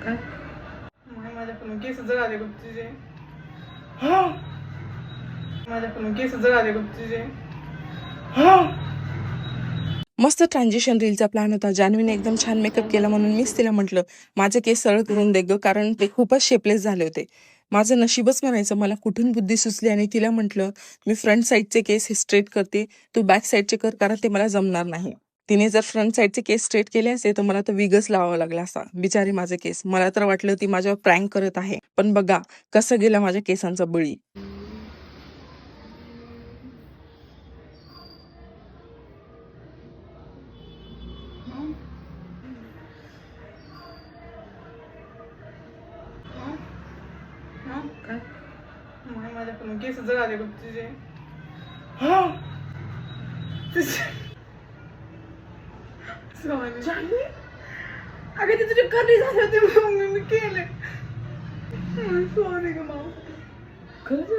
काय माझ्याकडून केस जळाले बघ तुझे. माझ्याकडून केस जळाले बघ तुझे. मस्त ट्रान्झिशन रीलचा प्लॅन होता. जान्हवीने एकदम छान मेकअप केला म्हणून मीच तिला म्हटलं माझे केस सरळ करून दे ग, कारण ते खूपच शेपलेस झाले होते. माझं नशीबच म्हणायचं, मला कुठून बुद्धी सुचली आणि तिला म्हटलं मी फ्रंट साईडचे केस हे स्ट्रेट करते, तू बॅक साईडचे कर, कारण ते मला जमणार नाही. तिने जर फ्रंट साईडचे केस स्ट्रेट केले असते तर मला तर विगच लावावा लागला असता. बिचारी माझे केस, मला तर वाटलं ती माझ्यावर प्रँक करत आहे, पण बघा कसं गेला माझ्या केसांचा बळी. काय माझ्याकडून केस जळाले बघ तुझे. अगं ते तुझे कधी झाले होते मग मी केले. सॉरी ग माऊ. खरंच